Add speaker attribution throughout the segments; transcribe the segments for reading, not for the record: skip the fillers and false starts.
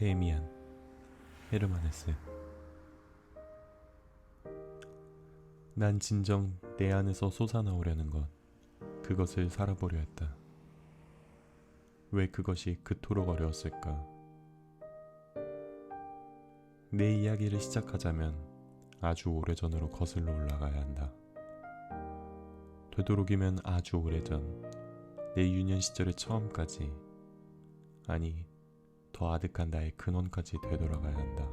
Speaker 1: 데미안 헤르만헤세. 난 진정 내 안에서 솟아나오려는 것, 그것을 살아보려 했다. 왜 그것이 그토록 어려웠을까? 내 이야기를 시작하자면 아주 오래전으로 거슬러 올라가야 한다. 되도록이면 아주 오래전, 내 유년 시절의 처음까지, 아니 더 아득한 나의 근원까지 되돌아가야 한다.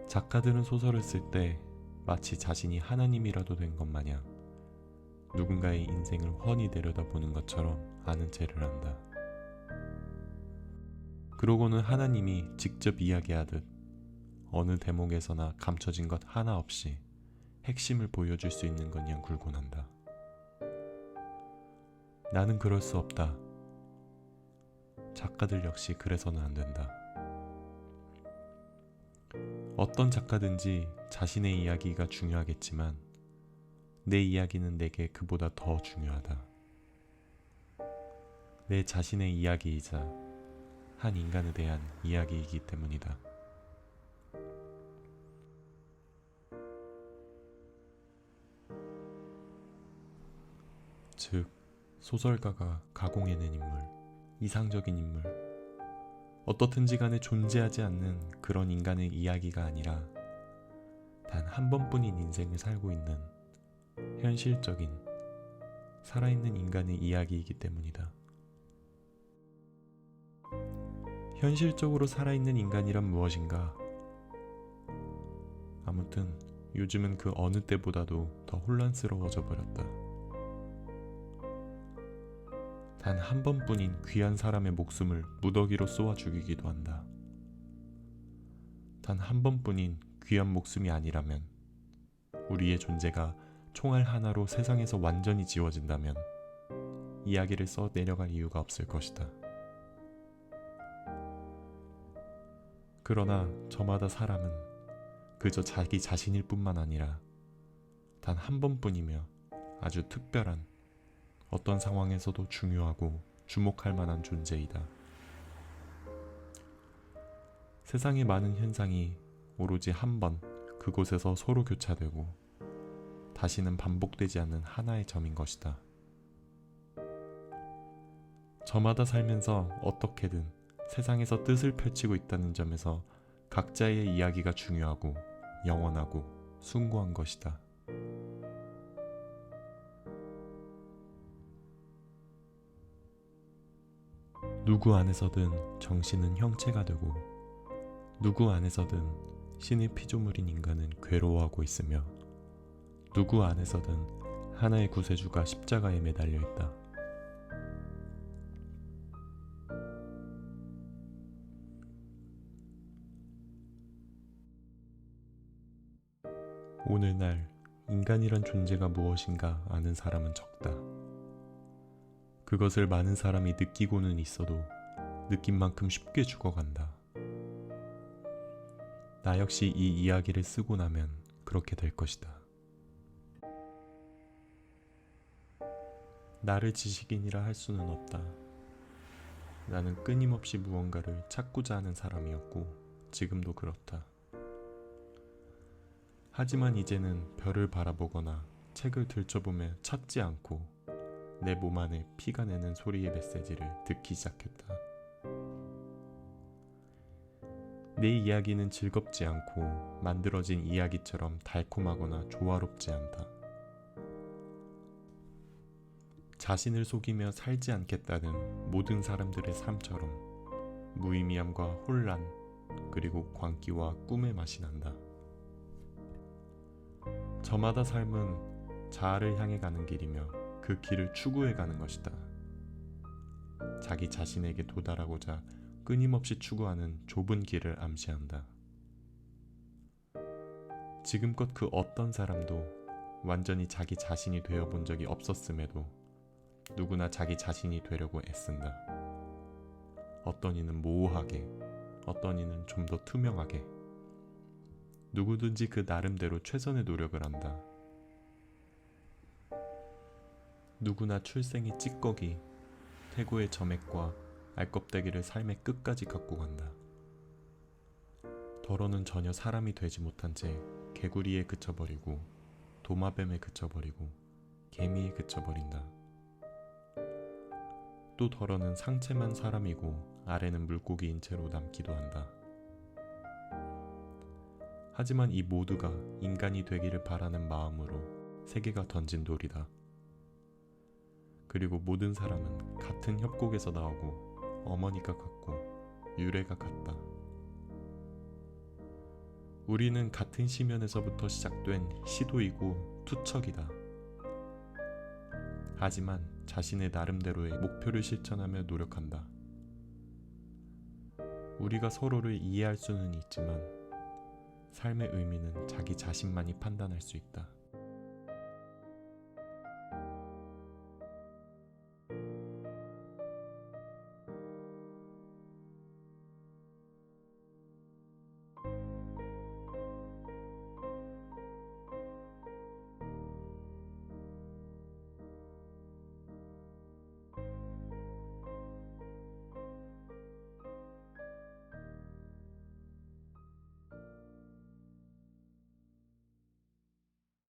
Speaker 1: 작가들은 소설을 쓸 때 마치 자신이 하나님이라도 된 것 마냥 누군가의 인생을 훤히 내려다보는 것처럼 아는 체를 한다. 그러고는 하나님이 직접 이야기하듯 어느 대목에서나 감춰진 것 하나 없이 핵심을 보여줄 수 있는 것냥 굴곤 한다. 나는 그럴 수 없다. 작가들 역시 그래서는 안 된다. 어떤 작가든지 자신의 이야기가 중요하겠지만 내 이야기는 내게 그보다 더 중요하다. 내 자신의 이야기이자 한 인간에 대한 이야기이기 때문이다. 즉, 소설가가 가공해낸 인물, 이상적인 인물, 어떻든지 간에 존재하지 않는 그런 인간의 이야기가 아니라 단 한 번뿐인 인생을 살고 있는 현실적인, 살아있는 인간의 이야기이기 때문이다. 현실적으로 살아있는 인간이란 무엇인가? 아무튼 요즘은 그 어느 때보다도 더 혼란스러워져 버렸다. 단 한 번뿐인 귀한 사람의 목숨을 무더기로 쏘아 죽이기도 한다. 단 한 번뿐인 귀한 목숨이 아니라면 우리의 존재가 총알 하나로 세상에서 완전히 지워진다면 이야기를 써 내려갈 이유가 없을 것이다. 그러나 저마다 사람은 그저 자기 자신일 뿐만 아니라 단 한 번뿐이며 아주 특별한, 어떤 상황에서도 중요하고 주목할 만한 존재이다. 세상의 많은 현상이 오로지 한 번 그곳에서 서로 교차되고 다시는 반복되지 않는 하나의 점인 것이다. 저마다 살면서 어떻게든 세상에서 뜻을 펼치고 있다는 점에서 각자의 이야기가 중요하고 영원하고 숭고한 것이다. 누구 안에서든 정신은 형체가 되고 누구 안에서든 신의 피조물인 인간은 괴로워하고 있으며 누구 안에서든 하나의 구세주가 십자가에 매달려 있다. 오늘날 인간이란 존재가 무엇인가 아는 사람은 적다. 그것을 많은 사람이 느끼고는 있어도 느낀 만큼 쉽게 죽어간다. 나 역시 이 이야기를 쓰고 나면 그렇게 될 것이다. 나를 지식인이라 할 수는 없다. 나는 끊임없이 무언가를 찾고자 하는 사람이었고 지금도 그렇다. 하지만 이제는 별을 바라보거나 책을 들춰보며 찾지 않고 내 몸 안에 피가 내는 소리의 메시지를 듣기 시작했다. 내 이야기는 즐겁지 않고 만들어진 이야기처럼 달콤하거나 조화롭지 않다. 자신을 속이며 살지 않겠다는 모든 사람들의 삶처럼 무의미함과 혼란, 그리고 광기와 꿈의 맛이 난다. 저마다 삶은 자아를 향해 가는 길이며 그 길을 추구해 가는 것이다. 자기 자신에게 도달하고자 끊임없이 추구하는 좁은 길을 암시한다. 지금껏 그 어떤 사람도 완전히 자기 자신이 되어본 적이 없었음에도 누구나 자기 자신이 되려고 애쓴다. 어떤 이는 모호하게, 어떤 이는 좀 더 투명하게, 누구든지 그 나름대로 최선의 노력을 한다. 누구나 출생의 찌꺼기, 태고의 점액과 알껍데기를 삶의 끝까지 갖고 간다. 더러는 전혀 사람이 되지 못한 채 개구리에 그쳐버리고 도마뱀에 그쳐버리고 개미에 그쳐버린다. 또 더러는 상체만 사람이고 아래는 물고기인 채로 남기도 한다. 하지만 이 모두가 인간이 되기를 바라는 마음으로 세계가 던진 돌이다. 그리고 모든 사람은 같은 협곡에서 나오고 어머니가 같고 유래가 같다. 우리는 같은 시면에서부터 시작된 시도이고 투척이다. 하지만 자신의 나름대로의 목표를 실천하며 노력한다. 우리가 서로를 이해할 수는 있지만 삶의 의미는 자기 자신만이 판단할 수 있다.